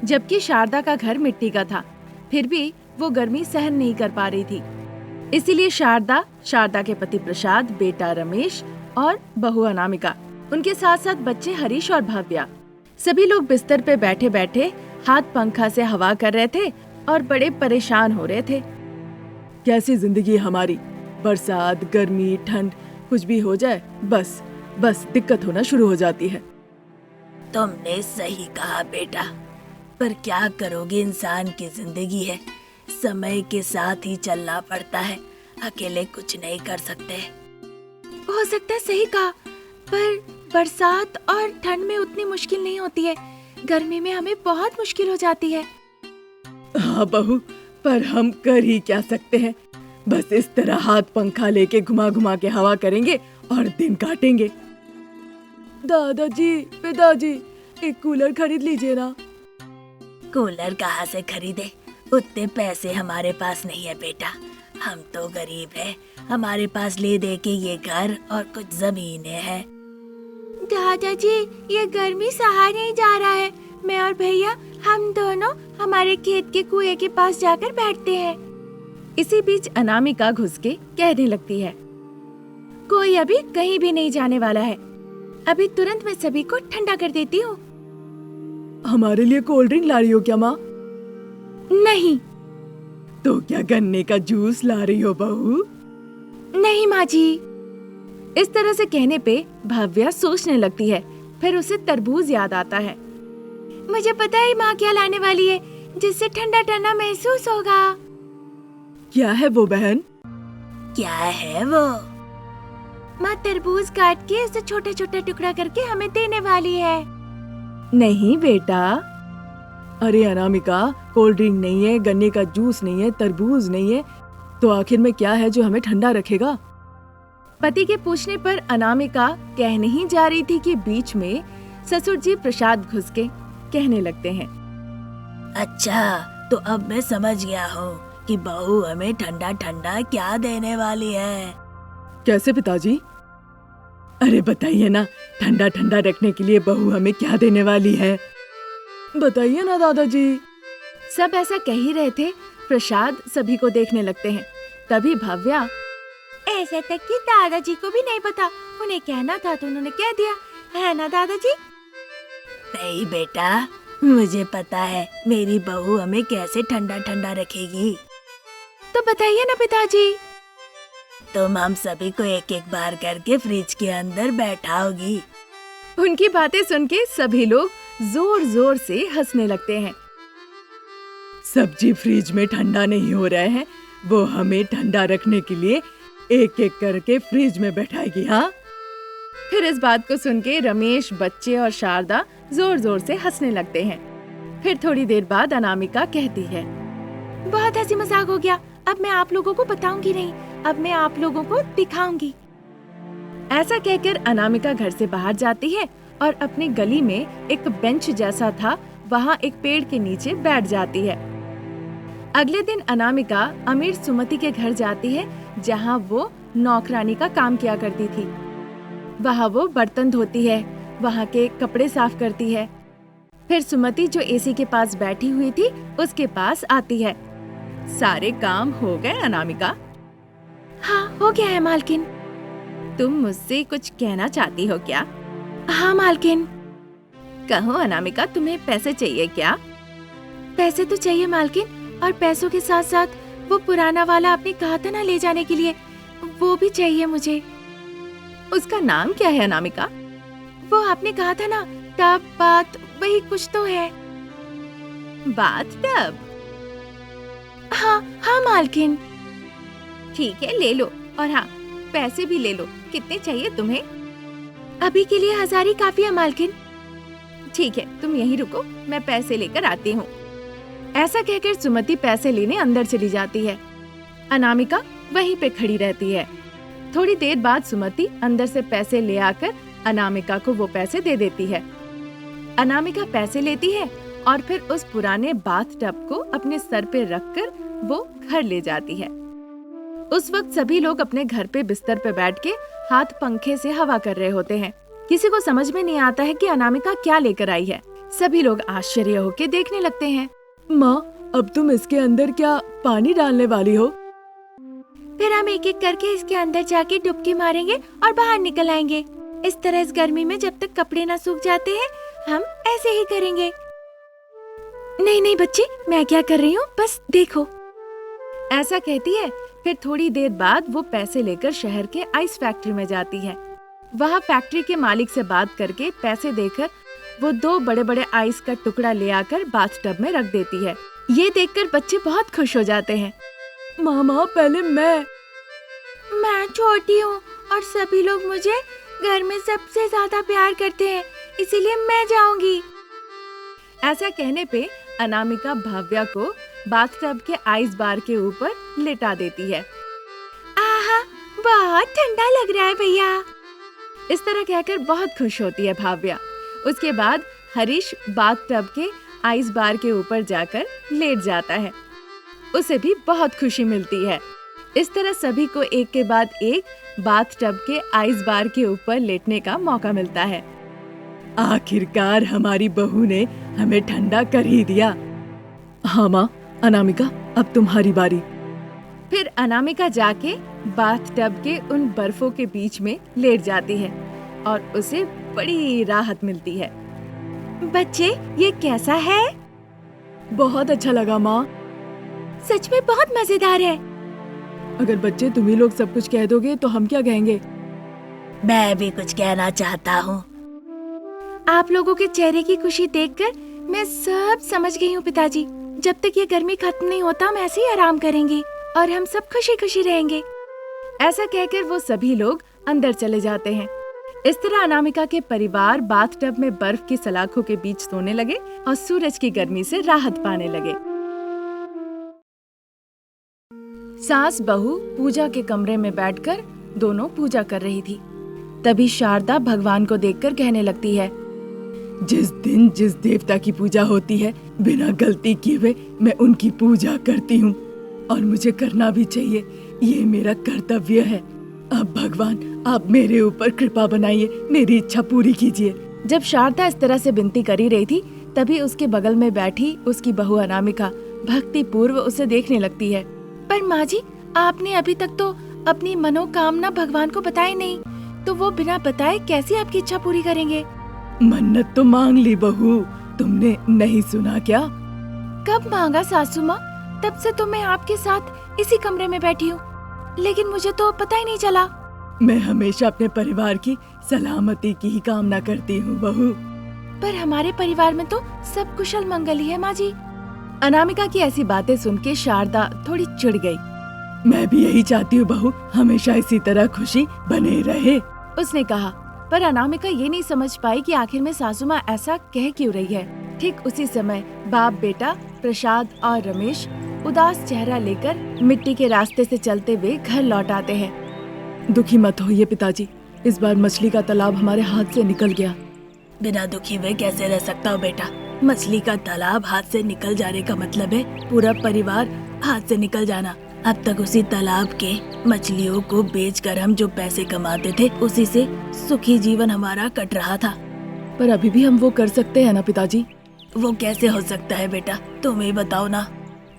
जबकि शारदा का घर मिट्टी का था, फिर भी वो गर्मी सहन नहीं कर पा रही थी। इसीलिए शारदा, शारदा के पति प्रसाद, बेटा रमेश और बहू अनामिका, उनके साथ साथ बच्चे हरीश और भव्या, सभी लोग बिस्तर पे बैठे बैठे हाथ पंखा से हवा कर रहे थे और बड़े परेशान हो रहे थे। कैसी जिंदगी हमारी, बरसात, गर्मी, ठंड, कुछ भी हो जाए बस दिक्कत होना शुरू हो जाती है। तुमने सही कहा बेटा, पर क्या करोगे, इंसान की जिंदगी है, समय के साथ ही चलना पड़ता है, अकेले कुछ नहीं कर सकते। हो सकता है सही कहा, पर बरसात और ठंड में उतनी मुश्किल नहीं होती है, गर्मी में हमें बहुत मुश्किल हो जाती है। हाँ बहू, पर हम कर ही क्या सकते हैं, बस इस तरह हाथ पंखा लेके घुमा घुमा के हवा करेंगे और दिन काटेंगे। दादाजी, पिताजी, एक कूलर खरीद लीजिए ना। कूलर कहाँ से खरीदे, उतने पैसे हमारे पास नहीं है बेटा, हम तो गरीब हैं, हमारे पास ले दे के ये घर और कुछ जमीनें हैं। दादाजी, ये गर्मी सहा नहीं जा रहा है, मैं और भैया हम दोनों हमारे खेत के कुएं के पास जाकर बैठते हैं। इसी बीच अनामिका घुस के कहने लगती है, कोई अभी कहीं भी नहीं जाने वाला है, अभी तुरंत मैं सभी को ठंडा कर देती हूँ। हमारे लिए कोल्ड ड्रिंक ला रही हो क्या माँ? नहीं। तो क्या गन्ने का जूस ला रही हो बहू? नहीं माँ जी। इस तरह से कहने पे भव्या सोचने लगती है, फिर उसे तरबूज याद आता है। मुझे पता है माँ क्या लाने वाली है, जिससे ठंडा ठंडा महसूस होगा। क्या है वो बहन? क्या है वो? माँ तरबूज काट के उसे छोटा छोटा टुकड़ा करके हमें देने वाली है। नहीं बेटा। अरे अनामिका, कोल्ड ड्रिंक नहीं है, गन्ने का जूस नहीं है, तरबूज नहीं है, तो आखिर में क्या है जो हमें ठंडा रखेगा? पति के पूछने पर अनामिका कह नहीं जा रही थी कि बीच में ससुर जी प्रसाद घुस के कहने लगते हैं। अच्छा, तो अब मैं समझ गया हूँ कि बहू हमें ठंडा ठंडा क्या देने वाली है। कैसे पिताजी? अरे बताइए ना, ठंडा ठंडा रखने के लिए बहू हमें क्या देने वाली है? बताइए ना दादाजी। सब ऐसा कह ही रहे थे, प्रसाद सभी को देखने लगते हैं। तभी भव्या, ऐसा तक कि दादाजी को भी नहीं पता, उन्हें कहना था तो उन्होंने कह दिया, है ना दादाजी? नहीं बेटा, मुझे पता है मेरी बहू हमें कैसे ठंडा ठंडा रखेगी। तो बताइए ना पिताजी। तुम हम सभी को एक एक बार करके फ्रिज के अंदर बैठाओगी। उनकी बातें सुन के सभी लोग जोर जोर से हंसने लगते हैं। सब्जी फ्रिज में ठंडा नहीं हो रहा है, वो हमें ठंडा रखने के लिए एक एक करके फ्रिज में बैठाएगी। हाँ। फिर इस बात को सुन के रमेश, बच्चे और शारदा जोर जोर से हंसने लगते हैं। फिर थोड़ी देर बाद अनामिका कहती है, बहुत हंसी मजाक हो गया, अब मैं आप लोगों को बताऊंगी नहीं, अब मैं आप लोगों को दिखाऊंगी। ऐसा कहकर अनामिका घर से बाहर जाती है और अपने गली में एक बेंच जैसा था, वहाँ एक पेड़ के नीचे बैठ जाती है। अगले दिन अनामिका अमीर सुमति के घर जाती है, जहाँ वो नौकरानी का काम किया करती थी। वहाँ वो बर्तन धोती है, वहाँ के कपड़े साफ करती है। फिर सुमति जो एसी के पास बैठी हुई थी, उसके पास आती है। सारे काम हो गए अनामिका? हाँ, हो गया है मालकिन। तुम मुझसे कुछ कहना चाहती हो क्या? हाँ मालकिन। कहो अनामिका, तुम्हें पैसे चाहिए क्या? पैसे तो चाहिए मालकिन, और पैसों के साथ साथ वो पुराना वाला आपने कहा था ना ले जाने के लिए, वो भी चाहिए मुझे। उसका नाम क्या है अनामिका? वो आपने कहा था ना, टब, बात, वही कुछ तो है। बात टब? हाँ हाँ मालकिन। ठीक है, ले लो, और हाँ, पैसे भी ले लो। कितने चाहिए तुम्हें? अभी के लिए 1000 ही काफी है मालकिन। ठीक है, तुम यहीं रुको, मैं पैसे लेकर आती हूँ। ऐसा कहकर सुमति पैसे लेने अंदर चली जाती है। अनामिका वहीं पे खड़ी रहती है। थोड़ी देर बाद सुमति अंदर से पैसे ले आकर अनामिका को वो पैसे दे देती है। अनामिका पैसे लेती है और फिर उस पुराने बाथ टब को अपने सर पे रखकर वो घर ले जाती है। उस वक्त सभी लोग अपने घर पे बिस्तर पे बैठ के हाथ पंखे से हवा कर रहे होते हैं। किसी को समझ में नहीं आता है कि अनामिका क्या लेकर आई है। सभी लोग आश्चर्य होके देखने लगते हैं। माँ, अब तुम इसके अंदर क्या पानी डालने वाली हो? फिर हम एक एक करके इसके अंदर जाके डुबकी मारेंगे और बाहर निकल आएंगे। इस तरह इस गर्मी में जब तक कपड़े ना सूख जाते हैं, हम ऐसे ही करेंगे। नहीं नहीं बच्चे, मैं क्या कर रही हूँ, बस देखो। ऐसा कहती है। फिर थोड़ी देर बाद वो पैसे लेकर शहर के आइस फैक्ट्री में जाती है। वहाँ फैक्ट्री के मालिक से बात करके पैसे देकर वो 2 बड़े बड़े आइस का टुकड़ा ले आकर बाथटब में रख देती है। ये देखकर बच्चे बहुत खुश हो जाते हैं। मामा, पहले मैं छोटी हूँ और सभी लोग मुझे घर में सबसे ज्यादा प्यार करते हैं, इसीलिए मैं जाऊंगी। ऐसा कहने पे अनामिका भाव्या को बाथटब के आइस बार के ऊपर लेटा देती है। आहा, बहुत ठंडा लग रहा है भैया। इस तरह कहकर बहुत खुश होती है भाव्या। उसके बाद हरीश बाथटब के आइस बार के ऊपर जाकर लेट जाता है। उसे भी बहुत खुशी मिलती है। इस तरह सभी को एक के बाद एक बाथटब के आइस बार के ऊपर लेटने का मौका मिलता है। आखिरकार हमारी बहू ने हमें ठंडा कर ही दिया। हाँ माँ, अनामिका, अब तुम्हारी बारी। फिर अनामिका जाके बाथटब के उन बर्फों के बीच में लेट जाती है और उसे बड़ी राहत मिलती है। बच्चे, ये कैसा है? बहुत अच्छा लगा माँ। सच में बहुत मजेदार है। अगर बच्चे तुम ही लोग सब कुछ कह दोगे तो हम क्या कहेंगे? मैं भी कुछ कहना चाहता हूँ। आप लोगों के चेहरे की खुशी देखकर मैं सब समझ गई हूँ पिताजी। जब तक ये गर्मी खत्म नहीं होता, हम ऐसे ही आराम करेंगे और हम सब खुशी खुशी रहेंगे। ऐसा कहकर वो सभी लोग अंदर चले जाते हैं। इस तरह अनामिका के परिवार बाथटब में बर्फ की सलाखों के बीच सोने लगे और सूरज की गर्मी से राहत पाने लगे। सास बहू पूजा के कमरे में बैठकर दोनों पूजा कर रही थी। तभी शारदा भगवान को देखकर कहने लगती है, जिस दिन जिस देवता की पूजा होती है, बिना गलती किए हुए मैं उनकी पूजा करती हूँ और मुझे करना भी चाहिए। ये मेरा कर्तव्य है। अब भगवान, आप मेरे ऊपर कृपा बनाइए, मेरी इच्छा पूरी कीजिए। जब शारदा इस तरह से विनती कर ही रही थी, तभी उसके बगल में बैठी उसकी बहू अनामिका भक्ति पूर्व उसे देखने लगती है। पर माँ जी, आपने अभी तक तो अपनी मनोकामना भगवान को बताई नहीं, तो वो बिना बताए कैसे आपकी इच्छा पूरी करेंगे? मन्नत तो मांग ली बहू, तुमने नहीं सुना क्या? कब मांगा सासू माँ? तब से तो मैं आपके साथ इसी कमरे में बैठी हूँ, लेकिन मुझे तो पता ही नहीं चला। मैं हमेशा अपने परिवार की सलामती की ही कामना करती हूँ बहू। पर हमारे परिवार में तो सब कुशल मंगल ही है माँ जी। अनामिका की ऐसी बातें सुन के शारदा थोड़ी चिढ़ गई। मैं भी यही चाहती हूँ बहू, हमेशा इसी तरह खुशी बने रहे, उसने कहा। पर अनामिका ये नहीं समझ पाई कि आखिर में सासू माँ ऐसा कह क्यों रही है। ठीक उसी समय बाप बेटा प्रसाद और रमेश उदास चेहरा लेकर मिट्टी के रास्ते से चलते हुए घर लौट आते हैं। दुखी मत होइए पिताजी, इस बार मछली का तालाब हमारे हाथ से निकल गया। बिना दुखी हुए कैसे रह सकता हो बेटा? मछली का तालाब हाथ से निकल जाने का मतलब है पूरा परिवार हाथ से निकल जाना। अब तक उसी तालाब के मछलियों को बेचकर हम जो पैसे कमाते थे, उसी से सुखी जीवन हमारा कट रहा था। पर अभी भी हम वो कर सकते हैं ना पिताजी? वो कैसे हो सकता है बेटा, तुम ही बताओ ना।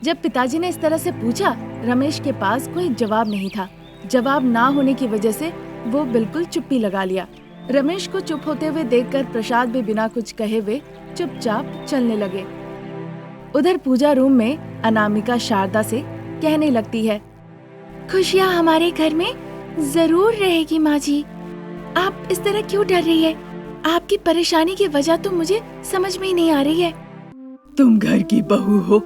जब पिताजी ने इस तरह से पूछा, रमेश के पास कोई जवाब नहीं था। जवाब ना होने की वजह से वो बिल्कुल चुप्पी लगा लिया। रमेश को चुप होते हुए देखकर प्रसाद भी बिना कुछ कहे हुए चुपचाप चलने लगे। उधर पूजा रूम में अनामिका शारदा से कहने लगती है, खुशियाँ हमारे घर में जरूर रहेगी माँ जी। आप इस तरह क्यों डर रही है? आपकी परेशानी की वजह तो मुझे समझ में ही नहीं आ रही है। तुम घर की बहू हो,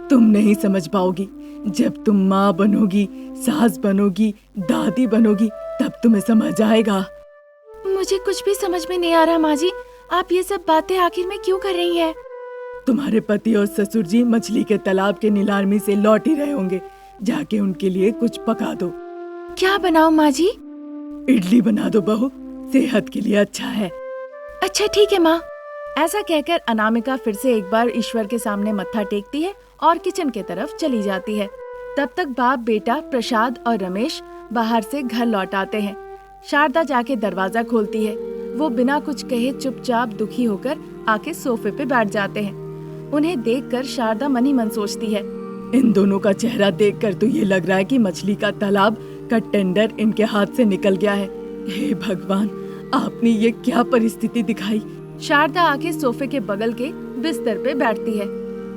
तुम नहीं समझ पाओगी। जब तुम माँ बनोगी, सास बनोगी, दादी बनोगी, तब तुम्हें समझ आएगा। मुझे कुछ भी समझ में नहीं आ रहा माँ जी। आप ये सब बातें आखिर में क्यों कर रही हैं? तुम्हारे पति और ससुर जी मछली के तालाब के नीलामी से लौट ही रहे होंगे। जाके उनके लिए कुछ पका दो। क्या बनाऊं माँ जी? इडली बना दो बहू, सेहत के लिए अच्छा है। अच्छा ठीक है माँ। ऐसा कहकर अनामिका फिर से एक बार ईश्वर के सामने मत्था टेकती है और किचन के तरफ चली जाती है। तब तक बाप बेटा प्रसाद और रमेश बाहर से घर लौट आते हैं। शारदा जाके दरवाजा खोलती है। वो बिना कुछ कहे चुपचाप दुखी होकर आके सोफे पे बैठ जाते हैं। उन्हें देखकर शारदा मन ही मन सोचती है, इन दोनों का चेहरा देखकर तो ये लग रहा है कि मछली का तालाब का टेंडर इनके हाथ से निकल गया है। हे भगवान, आपने ये क्या परिस्थिति दिखाई। शारदा आके सोफे के बगल के बिस्तर पे बैठती है।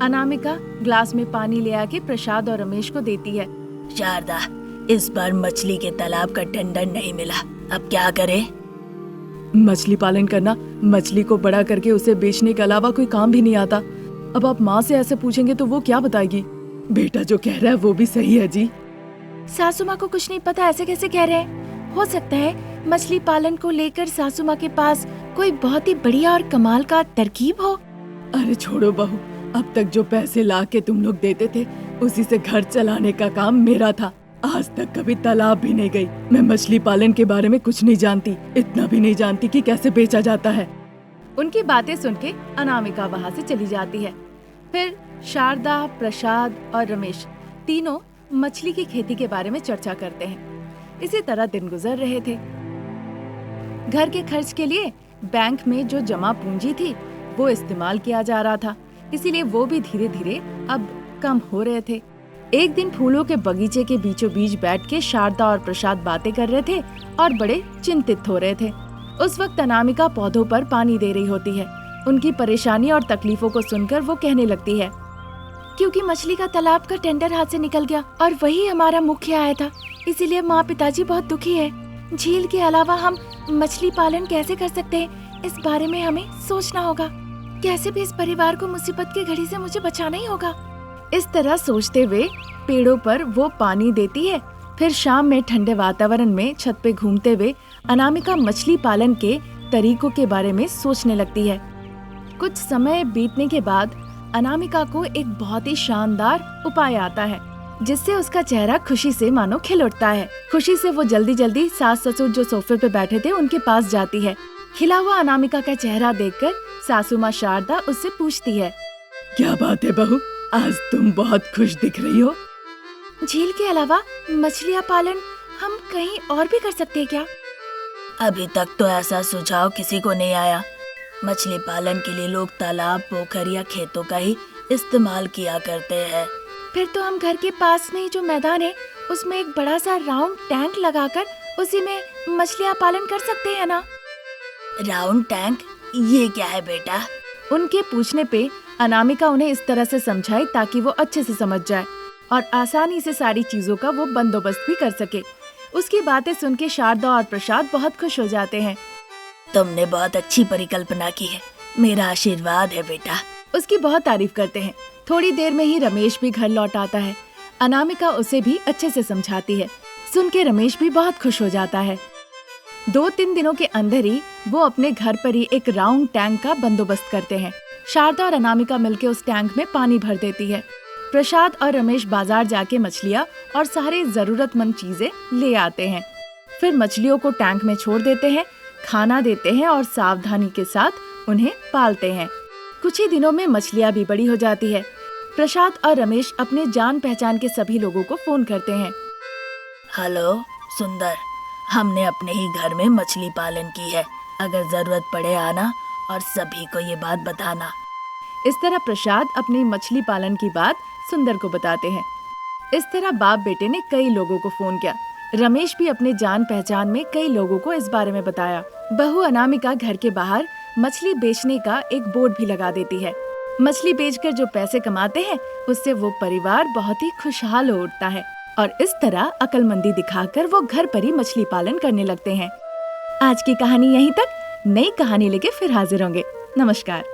अनामिका ग्लास में पानी ले आके प्रसाद और रमेश को देती है। शारदा, इस बार मछली के तालाब का टेंडर नहीं मिला, अब क्या करें? मछली पालन करना, मछली को बड़ा करके उसे बेचने के अलावा कोई काम भी नहीं आता। अब आप माँ से ऐसे पूछेंगे तो वो क्या बताएगी? बेटा जो कह रहा है वो भी सही है जी। सासू माँ को कुछ नहीं पता ऐसे कैसे कह रहे हैं? हो सकता है मछली पालन को लेकर सासू माँ के पास कोई बहुत ही बढ़िया और कमाल का तरकीब हो। अरे छोड़ो बहू, अब तक जो पैसे ला के तुम लोग देते थे उसी से घर चलाने का काम मेरा था। आज तक कभी तालाब भी नहीं गई। मैं मछली पालन के बारे में कुछ नहीं जानती, इतना भी नहीं जानती कि कैसे बेचा जाता है। उनकी बातें सुन के अनामिका वहाँ से चली जाती है। फिर शारदा, प्रसाद और रमेश तीनों मछली की खेती के बारे में चर्चा करते हैं। इसी तरह दिन गुजर रहे थे। घर के खर्च के लिए बैंक में जो जमा पूंजी थी वो इस्तेमाल किया जा रहा था, इसीलिए वो भी धीरे धीरे अब कम हो रहे थे। एक दिन फूलों के बगीचे के बीचों बीच बैठ के शारदा और प्रसाद बातें कर रहे थे और बड़े चिंतित हो रहे थे। उस वक्त अनामिका पौधों पर पानी दे रही होती है। उनकी परेशानी और तकलीफों को सुनकर वो कहने लगती है, क्योंकि मछली का तालाब का टेंडर हाथ से निकल गया और वही हमारा मुख्य आय था, इसीलिए माँ पिताजी बहुत दुखी है। झील के अलावा हम मछली पालन कैसे कर सकते हैं, इस बारे में हमें सोचना होगा। कैसे भी इस परिवार को मुसीबत की घड़ी से मुझे बचाना ही होगा। इस तरह सोचते हुए पेड़ों पर वो पानी देती है। फिर शाम में ठंडे वातावरण में छत पे घूमते हुए अनामिका मछली पालन के तरीकों के बारे में सोचने लगती है। कुछ समय बीतने के बाद अनामिका को एक बहुत ही शानदार उपाय आता है, जिससे उसका चेहरा खुशी से मानो खिल उठता है। खुशी से वो जल्दी जल्दी सास ससुर जो सोफे पे बैठे थे उनके पास जाती है। खिला हुआ अनामिका का चेहरा देखकर सासू माँ शारदा उससे पूछती है, क्या बात है बहू, आज तुम बहुत खुश दिख रही हो। झील के अलावा मछलियाँ पालन हम कहीं और भी कर सकते हैं क्या? अभी तक तो ऐसा सुझाव किसी को नहीं आया। मछली पालन के लिए लोग तालाब, पोखर या खेतों का ही इस्तेमाल किया करते हैं। फिर तो हम घर के पास में ही जो मैदान है उसमें एक बड़ा सा राउंड टैंक लगाकर उसी में मछलियाँ पालन कर सकते हैं ना? राउंड टैंक, ये क्या है बेटा? उनके पूछने पे अनामिका उन्हें इस तरह से समझाई ताकि वो अच्छे से समझ जाए और आसानी से सारी चीजों का वो बंदोबस्त भी कर सके। उसकी बातें सुन के शारदा और प्रसाद बहुत खुश हो जाते हैं। तुमने बहुत अच्छी परिकल्पना की है, मेरा आशीर्वाद है बेटा। उसकी बहुत तारीफ करते हैं। थोड़ी देर में ही रमेश भी घर लौट आता है। अनामिका उसे भी अच्छे से समझाती है। सुन के रमेश भी बहुत खुश हो जाता है। 2-3 दिनों के अंदर ही वो अपने घर पर ही एक राउंड टैंक का बंदोबस्त करते हैं। शारदा और अनामिका मिलकर उस टैंक में पानी भर देती है। प्रसाद और रमेश बाजार जाके मछलियाँ और सारी जरूरतमंद चीजें ले आते हैं। फिर मछलियों को टैंक में छोड़ देते हैं, खाना देते हैं और सावधानी के साथ उन्हें पालते हैं। कुछ ही दिनों में मछलियाँ भी बड़ी हो जाती है। प्रसाद और रमेश अपने जान पहचान के सभी लोगों को फोन करते हैं। हेलो सुंदर, हमने अपने ही घर में मछली पालन की है, अगर जरूरत पड़े आना और सभी को ये बात बताना। इस तरह प्रसाद अपनी मछली पालन की बात सुंदर को बताते हैं। इस तरह बाप बेटे ने कई लोगों को फोन किया। रमेश भी अपने जान पहचान में कई लोगों को इस बारे में बताया। बहू अनामिका घर के बाहर मछली बेचने का एक बोर्ड भी लगा देती है। मछली बेचकर जो पैसे कमाते हैं उससे वो परिवार बहुत ही खुशहाल हो उठता है और इस तरह अक्लमंदी दिखाकर वो घर पर ही मछली पालन करने लगते हैं। आज की कहानी यहीं तक। नई कहानी लेके फिर हाजिर होंगे। नमस्कार।